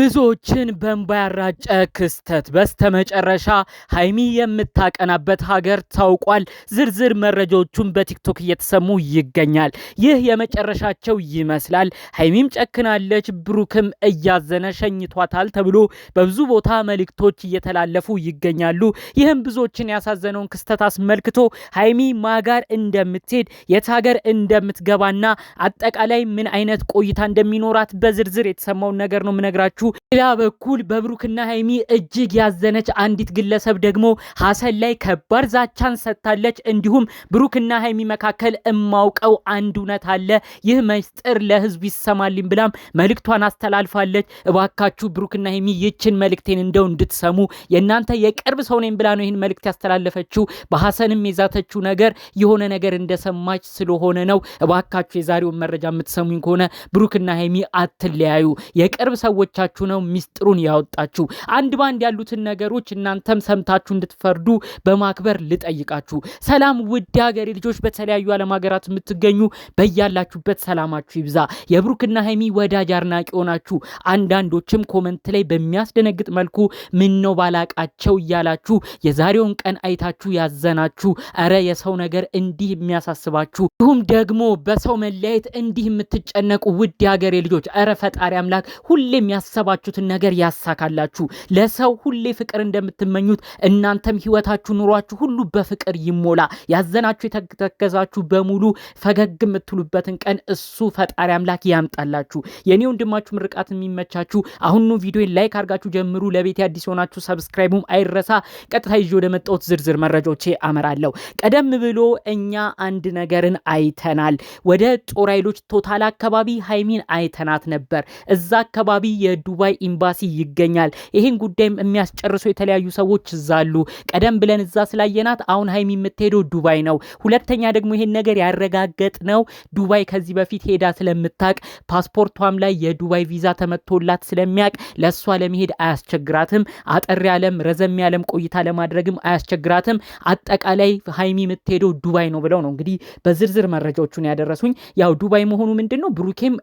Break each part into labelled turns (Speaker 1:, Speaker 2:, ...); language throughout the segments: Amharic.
Speaker 1: ብዙዎችን በእንባ ያራጨ ክስተት በስተመጨረሻ ሀይሚ የምታቀናበት ሀገር ታውቋል። ዝርዝር መረጃዎቹን በቲክቶክ እየተሰሙ ይገኛል። ይህ የመጨረሻቸው ይመስላል። ሀይሚም ጨክናለች፣ ብሩክም እያዘነ ሸኝቷታል ተብሎ በብዙ ቦታ መልእክቶች እየተላለፉ ይገኛሉ። ይህም ብዙዎችን ያሳዘነውን ክስተት አስመልክቶ ሀይሚ ማጋር እንደምትሄድ የት ሀገር እንደምትገባና አጠቃላይ ምን አይነት ቆይታ እንደሚኖራት በዝርዝር የተሰማውን ነገር ነው የምነግራችሁ። ሌላ በኩል በብሩክና ሀይሚ እጅግ ያዘነች አንዲት ግለሰብ ደግሞ ሀሰን ላይ ከባድ ዛቻን ሰጥታለች። እንዲሁም ብሩክና ሀይሚ መካከል እማውቀው አንድ እውነት አለ፣ ይህ ምስጢር ለህዝብ ይሰማልኝ ብላም መልእክቷን አስተላልፋለች። እባካችሁ ብሩክና ሀይሚ ይችን መልእክቴን እንደው እንድትሰሙ፣ የእናንተ የቅርብ ሰው ነኝ ብላ ነው ይህን መልእክት ያስተላለፈችው። በሀሰንም የዛተችው ነገር የሆነ ነገር እንደሰማች ስለሆነ ነው። እባካችሁ የዛሬውን መረጃ የምትሰሙኝ ከሆነ ብሩክና ሀይሚ አትለያዩ፣ የቅርብ ሰዎቻችሁ ነው ሚስጥሩን ያወጣችሁ። አንድ ባንድ ያሉትን ነገሮች እናንተም ሰምታችሁ እንድትፈርዱ በማክበር ልጠይቃችሁ። ሰላም ውድ ሀገሬ ልጆች፣ በተለያዩ ዓለም ሀገራት የምትገኙ በያላችሁበት ሰላማችሁ ይብዛ። የብሩክና ሀይሚ ወዳጅ አድናቂ ሆናችሁ አንዳንዶችም ኮመንት ላይ በሚያስደነግጥ መልኩ ምን ነው ባላቃቸው እያላችሁ የዛሬውን ቀን አይታችሁ ያዘናችሁ፣ እረ የሰው ነገር እንዲህ የሚያሳስባችሁ፣ ይሁም ደግሞ በሰው መለያየት እንዲህ የምትጨነቁ ውድ ሀገሬ ልጆች፣ እረ ፈጣሪ አምላክ ሁሌም ያሰባችሁትን ነገር ያሳካላችሁ። ለሰው ሁሌ ፍቅር እንደምትመኙት እናንተም ህይወታችሁ ኑሯችሁ ሁሉ በፍቅር ይሞላ። ያዘናችሁ የተከዛችሁ በሙሉ ፈገግ የምትሉበትን ቀን እሱ ፈጣሪ አምላክ ያምጣላችሁ። የኔ ወንድማችሁ ምርቃት የሚመቻችሁ አሁኑ ቪዲዮን ላይክ አድርጋችሁ ጀምሩ። ለቤት አዲስ ሆናችሁ ሰብስክራይቡም አይረሳ። ቀጥታ ይዤ ወደ መጣሁት ዝርዝር መረጃዎቼ አመራለሁ። ቀደም ብሎ እኛ አንድ ነገርን አይተናል። ወደ ጦር ኃይሎች ቶታል አካባቢ ሀይሚን አይተናት ነበር። እዛ አካባቢ የዱባይ ኤምባሲ ይገኛል። ይሄን ጉዳይም የሚያስጨርሱ የተለያዩ ሰዎች እዛ አሉ። ቀደም ብለን እዛ ስላየናት አሁን ሀይሚ የምትሄደው ዱባይ ነው። ሁለተኛ ደግሞ ይሄን ነገር ያረጋገጥ ነው ዱባይ ከዚህ በፊት ሄዳ ስለምታቅ ፓስፖርቷም ላይ የዱባይ ቪዛ ተመቶላት ስለሚያቅ ለሷ ለመሄድ አያስቸግራትም። አጠር ያለም ረዘም ያለም ቆይታ ለማድረግም አያስቸግራትም። አጠቃላይ ሀይሚ የምትሄደው ዱባይ ነው ብለው ነው እንግዲህ በዝርዝር መረጃዎቹን ያደረሱኝ። ያው ዱባይ መሆኑ ምንድነው ብሩኬም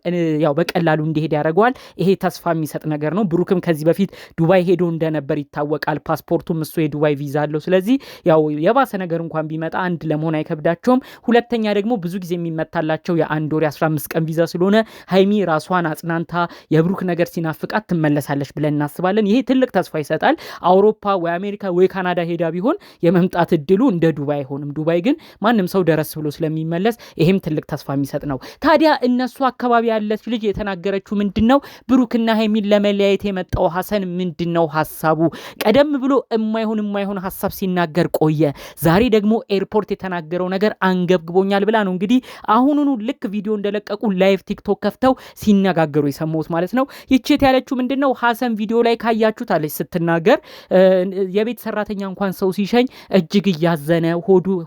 Speaker 1: ያው በቀላሉ እንዲሄድ ያደርገዋል። ይሄ ተስፋ የሚሰጥ ነገር ነው። ብሩክም ከዚህ በፊት ዱባይ ሄዶ እንደነበር ይታወቃል። ፓስፖርቱም እሱ የዱባይ ቪዛ አለው። ስለዚህ ያው የባሰ ነገር እንኳን ቢመጣ አንድ ለመሆን አይከብዳቸውም። ሁለተኛ ደግሞ ብዙ ጊዜ የሚመታላቸው የአንድ ወር 15 ቀን ቪዛ ስለሆነ ሀይሚ ራሷን አጽናንታ የብሩክ ነገር ሲናፍቃት ትመለሳለች ብለን እናስባለን። ይሄ ትልቅ ተስፋ ይሰጣል። አውሮፓ ወይ አሜሪካ ወይ ካናዳ ሄዳ ቢሆን የመምጣት እድሉ እንደ ዱባይ አይሆንም። ዱባይ ግን ማንም ሰው ደረስ ብሎ ስለሚመለስ ይሄም ትልቅ ተስፋ የሚሰጥ ነው። ታዲያ እነሱ አካባቢ ያለች ልጅ የተናገረችው ምንድነው? ብሩክና ሀይሚን ለመለያየት የመጣው ሀሰን ምንድነው ሐሳቡ? ቀደም ብሎ የማይሆን ሐሳብ ሲናገር ቆየ። ዛሬ ደግሞ ኤርፖርት የተናገረው ነገር አንገብግቦኛል ብላ ነው እንግዲህ አሁኑኑ ልክ ቪዲዮ እንደለቀቁ ላይቭ ቲክቶክ ከፍተው ሲነጋገሩ የሰማሁት ማለት ነው። ይችት ያለችው ምንድነው? ሀሰን ቪዲዮ ላይ ካያችሁት አለች ስትናገር የቤት ሰራተኛ እንኳን ሰው ሲሸኝ እጅግ እያዘነ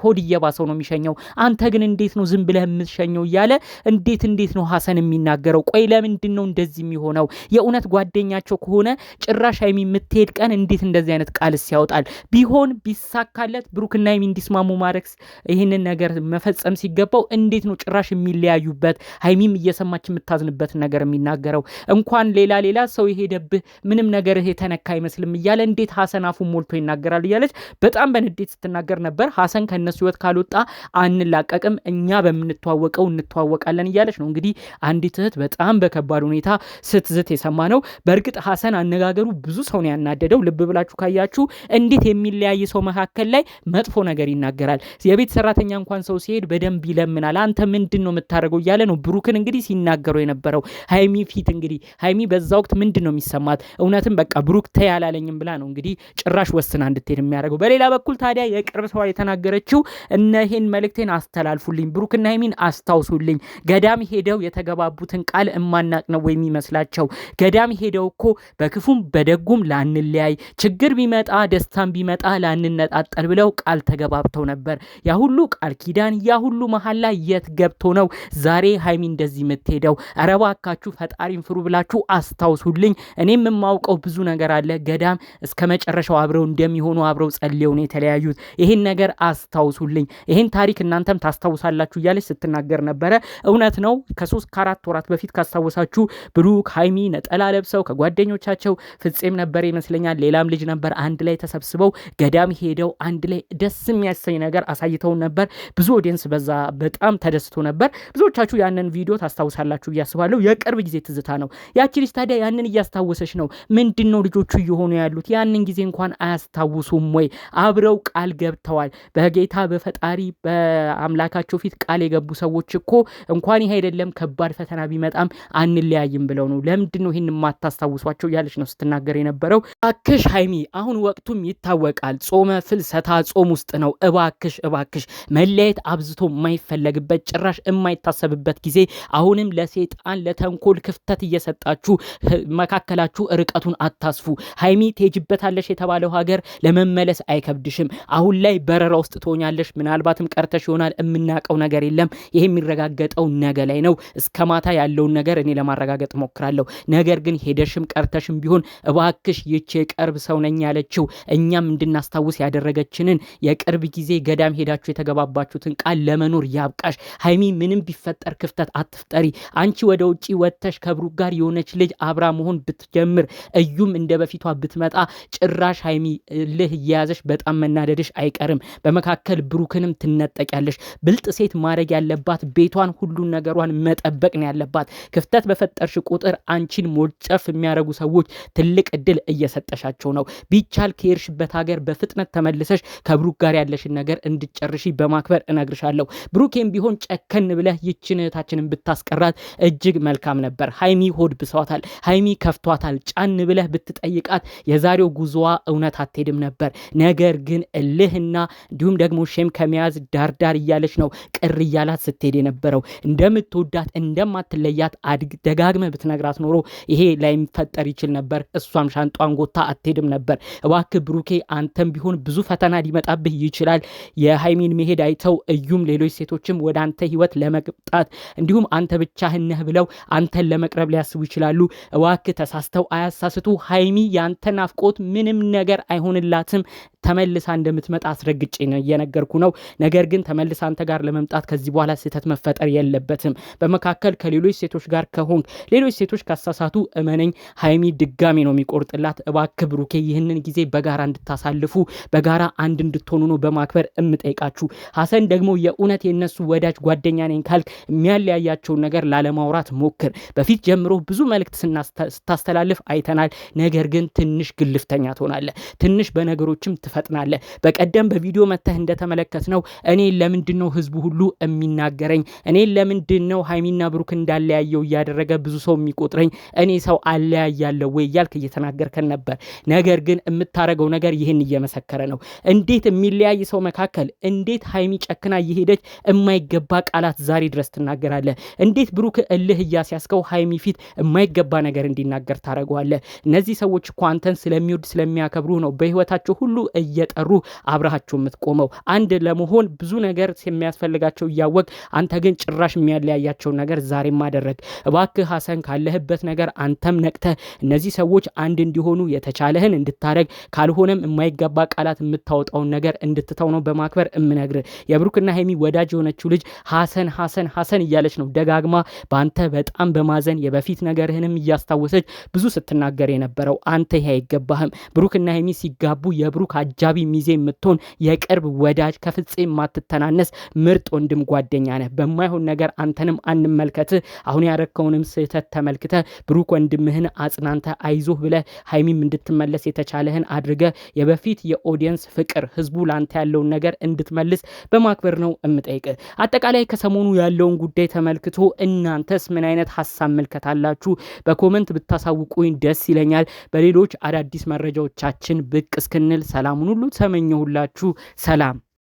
Speaker 1: ሆድ እየባሰው ነው የሚሸኘው። አንተ ግን እንዴት ነው ዝም ብለህ የምትሸኘው? እያለ እንዴት ነው ሀሰን የሚናገረው? ቆይ ለምንድን ነው እንደዚህ የሚሆነው? የእውነት ጓደኛቸው ከሆነ ጭራሽ ሀይሚ የምትሄድ ቀን እንዴት እንደዚህ አይነት ቃልስ ያወጣል? ቢሆን ቢሳካለት ብሩክና ሀይሚ እንዲስማሙ ማድረግ ይህንን ነገር መፈጸም ሲገባው እንዴት ነው ጭራሽ የሚለያዩበት? ሀይሚም እየሰማች የምታዝንበት ነገር የሚናገረው? እንኳን ሌላ ሰው የሄደብህ ምንም ነገር የተነካ አይመስልም እያለ እንዴት ሀሰን አፉን ሞልቶ ይናገራል? እያለች በጣም በንዴት ስትናገር ነበር። ሀሰን ከነሱ ህይወት ካልወጣ አንላቀቅም፣ እኛ በምንተዋወቀው እንተዋወቃለን እያለች ነው እንግዲህ አንዲት እህት በጣም በከባድ ሁኔታ ስትዝት የሰማ ነው። በእርግጥ ሀሰን አነጋገሩ ብዙ ሰውን ያናደደው። ልብ ብላችሁ ካያችሁ እንዴት የሚለያይ ሰው መካከል ላይ መጥፎ ነገር ይናገራል? የቤት ሰራተኛ እንኳን ሰው ሲሄድ በደንብ ይለምናል። አንተ ምንድን ነው የምታደርገው? እያለ ነው ብሩክን እንግዲህ ሲናገሩ የነበረው። ሀይሚ ፊት እንግዲህ ሀይሚ በዛ ወቅት ምንድን ነው የሚሰማት? እውነትም በቃ ብሩክ ተይ አላለኝም ብላ ነው እንግዲህ ጭራሽ ወስና እንድትሄድ የሚያደርገው። በሌላ በኩል ታዲያ የቅርብ ሰው የተናገረችው እነሄን መልእክቴን አስተላልፉልኝ፣ ብሩክና ሀይሚን አስታውሱልኝ። ገዳም ሄደው የተገባቡትን ቃል እማናቅ ነው ወይ የሚመስላቸው? ገዳም ሄደው እኮ በክፉም በደጉም ላንለያይ፣ ችግር ቢመጣ ደስታም ቢመጣ ላንነጣጠል ብለው ቃል ተገባብተው ነበር። ያ ሁሉ ቃል ኪዳን ያ ሁሉ መሐላ የት ገብቶ ነው ዛሬ ሀይሚ እንደዚህ የምትሄደው? ኧረ እባካችሁ ፈጣሪን ፍሩ ብላችሁ አስታውሱልኝ። እኔም የማውቀው ብዙ ነገር አለ። ገዳም እስከ መጨረሻው አብረው እንደሚሆኑ አብረው ጸልየው ነው የተለያዩት። ይሄን ነገር አስታውሱልኝ፣ ይሄን ታሪክ እናንተም ታስታውሳላችሁ እያለች ስትናገር ነበረ። እውነት ነው። ከ3-4 ወራት በፊት ካስታወሳችሁ ብሩክ ሀይሚ ነጠላ ለብሰው ከጓደኞቻቸው ፍፄም ነበር ይመስለኛል ሌላም ልጅ ነበር አንድ ላይ ተሰብስበው ገዳም ሄደው አንድ ላይ ደስ የሚያሰኝ ነገር አሳይተው ነበር። ብዙ ኦዲየንስ በዛ በጣም ተደስቶ ነበር። ብዙዎቻችሁ ያንን ቪዲዮ ታስታውሳላችሁ እያስባለሁ። የቅርብ ጊዜ ትዝታ ነው። ያቺ ልጅ ታዲያ ያንን እያስታወሰች ነው። ምንድነው ልጆቹ እየሆኑ ያሉት? ያንን ጊዜ እንኳን አያስታውሱም ወይ? አብረው ቃል ገብተዋል። በጌታ በፈጣሪ በአምላካቸው ፊት ቃል የገቡ ሰዎች እኮ እንኳን ይሄ አይደለም ከባድ ፈተና ቢመጣም አንለያይም ብለው ነው። ለምንድነው ይሄን የማታስታውሷቸው እያለች ነው ስትናገር የነበረው። እባክሽ ሃይሚ አሁን ወቅቱም ይታወቃል። ጾመ ፍልሰታ ጾም ውስጥ ነው። እባክሽ መለየት አብዝቶ የማይፈለግበት ጭራሽ የማይታሰብበት ጊዜ አሁንም ለሰይጣን ለተንኮል ክፍተት እየሰጣችሁ መካከላችሁ ርቀቱን አታስፉ። ሃይሚ ትሄጂበታለሽ የተባለው ሀገር ለመመለስ አይከብድሽም። አሁን ላይ በረራ ውስጥ ትሆኛለሽ። ምናልባትም ቀርተሽ ይሆናል። የምናውቀው ነገር የለም። ይሄ የሚረጋገጠው ነገ ላይ ነው። እስከ ማታ ያለውን ነገር እኔ ለማረጋገጥ ሞክራለሁ። ነገር ግን ሄደሽም ቀርተሽም ቢሆን እባክሽ ይቺ የቅርብ ሰው ነኝ ያለችው እኛም እንድናስታውስ ያደረገችንን የቅርብ ጊዜ ገዳም ሄዳችሁ የተገባባችሁትን ቃል ለመኖር ያብቃሽ። ሃይሚ ምንም ቢፈጠር ክፍተት አትፍጠሪ። አንቺ ወደ ውጪ ወጥተሽ ከብሩክ ጋር የሆነች ልጅ አብራ መሆን ብትጀምር እዩም እንደ በፊቷ ብትመጣ ጭራሽ ሃይሚ ልህ እየያዘሽ በጣም መናደድሽ አይቀርም። በመካከል ብሩክንም ትነጠቂያለሽ። ብልጥ ሴት ማድረግ ያለባት ቤቷን ሁሉን ነገሯን መጠበቅ ነው ያለባት። ክፍተት በፈጠርሽ ቁጥር አንቺን ሞጨፍ የሚያደርጉ ሰዎች ትልቅ እድል እየሰጠሻቸው ነው። ቢቻል ከሄድሽበት ሀገር በፍጥነት ተመልሰሽ ከብሩክ ጋር ያለሽን ነገር እንድጨርሺ በማክበር እነግርሻለሁ። ብሩኬም ቢሆን ጨከን ብለህ ይችን እህታችንን ብታስቀራት እጅግ መልካም ነበር። ሃይሚ ሆድ ብሷታል። ሃይሚ ከፍቷታል። ጫን ብለህ ብትጠይቃት የዛሬው ጉዞዋ እውነት አትሄድም ነበር። ነገር ግን እልህና እንዲሁም ደግሞ ሼም ከመያዝ ዳርዳር እያለች ነው ቅር እያላት ስትሄድ የነበረው። እንደምትወዳት እንደማትለያት ደጋግመህ ብትነግራት ኖሮ ይሄ ላይፈጠር ይችል ነበር። እሷም ሻንጧን ጎታ አትሄድም ነበር። እባክህ ብሩኬ አንተም ቢሆን ብዙ ፈተና ሊመጣብህ ይችላል። የሃይሚን መሄድ አይተው እዩም ሌሎች ሴቶችም ወደ አንተ ህይወት ለመቅጣት እንዲሁም አንተ ብቻህን ነህ ብለው አንተን ለመቅረብ ሊያስቡ ይችላሉ። እባክህ ተሳስተው አያሳስቱ። ሃይሚ ያንተ ናፍቆት ምንም ነገር አይሆንላትም። ተመልሳ እንደምትመጣ አስረግጬ ነው እየነገርኩ ነው። ነገር ግን ተመልሳ አንተ ጋር ለመምጣት ከዚህ በኋላ ስህተት መፈጠር የለበትም። በመካከል ከሌሎች ሴቶች ጋር ከሆንክ ሌሎች ሴቶች ካሳሳቱ እመነኝ ሃይሚ ድጋሚ ነው የሚቆርጥላት። እባክህ ብሩኬ ይህንን ጊዜ በጋራ እንድታሳልፉ በጋራ አንድ እንድትሆኑ ነው በማክበር እምጠይቃችሁ። ሐሰን ደግሞ የእውነት የነሱ ወዳጅ ጓደኛ ነኝ ካልክ የሚያለያያቸውን ነገር ላለማውራት ሞክር። በፊት ጀምሮ ብዙ መልእክት ስታስተላልፍ አይተናል። ነገር ግን ትንሽ ግልፍተኛ ትሆናለህ። ትንሽ በነገሮችም ትፈጥናለህ። በቀደም በቪዲዮ መተህ እንደተመለከትነው እኔ ለምንድነው ህዝቡ ሁሉ የሚናገረኝ? እኔ ለምንድነው ሃይሚና ብሩክ እንዳለያየው እያደረገ ብዙ ሰው የሚቆጥረኝ? እኔ ሰው አለያያለሁ ወይ እያልክ እየተናገርከን ነበር። ነገር ግን የምታረገው ነገር ይህን እየመሰከረ ነው። እንዴት የሚለያይ ሰው መካከል እንዴት ሃይሚ ጨክና እየሄደች የማይገባ ቃላት ዛሬ ድረስ ትናገራለህ? እንዴት ብሩክ እልህ እያስያዝከው ሃይሚ ፊት የማይገባ ነገር እንዲናገር ታደርገዋለህ? እነዚህ ሰዎች እኮ አንተን ስለሚወድ ስለሚያከብሩ ነው በህይወታቸው ሁሉ እየጠሩ አብረሃቸው የምትቆመው። አንድ ለመሆን ብዙ ነገር የሚያስፈልጋቸው እያወቅ አንተ ግን ጭራሽ የሚያለያያቸውን ነገር ዛሬም አደረግ። እባክህ ሐሰን ካለህበት ነገር አንተም ነቅተህ እነዚህ ሰዎች አንድ እንዲሆኑ የተቻለህን እንድታረግ ካልሆነም የማይገባ ቃላት የምታወጣውን ነገር እንድትተው ነው በማክበር እምነግርህ። የብሩክና ሃይሚ ወዳጅ የሆነችው ልጅ ሐሰን እያለች ነው ደጋግማ በአንተ በጣም በማዘን የበፊት ነገርህንም እያስታወሰች ብዙ ስትናገር የነበረው። አንተ ይሄ አይገባህም። ብሩክና ሃይሚ ሲጋቡ የብሩክ አጃቢ ሚዜ የምትሆን የቅርብ ወዳጅ ከፍፄ የማትተናነስ ምርጥ ወንድም ጓደኛ ነህ። በማይሆን ነገር አንተንም አንመልከትህ። አሁን ያረከውንም ስህተት ተመልክተ ብሩክ ወንድምህን አጽናንተ አይዞህ ብለህ ሃይሚም እንድትመለስ የተቻለህን አድርገ የበፊት የኦዲየንስ ፍቅር ህዝቡ ላንተ ያለውን ነገር እንድትመልስ በማክበር ነው እምጠይቅህ። አጠቃላይ ከሰሞኑ ያለውን ጉዳይ ተመልክቶ እናንተስ ምን አይነት ሐሳብ መልከታላችሁ? በኮመንት ብታሳውቁኝ ደስ ይለኛል። በሌሎች አዳዲስ መረጃዎቻችን ብቅ እስክንል ሰላሙን ሁሉ ተመኘሁላችሁ። ሰላም።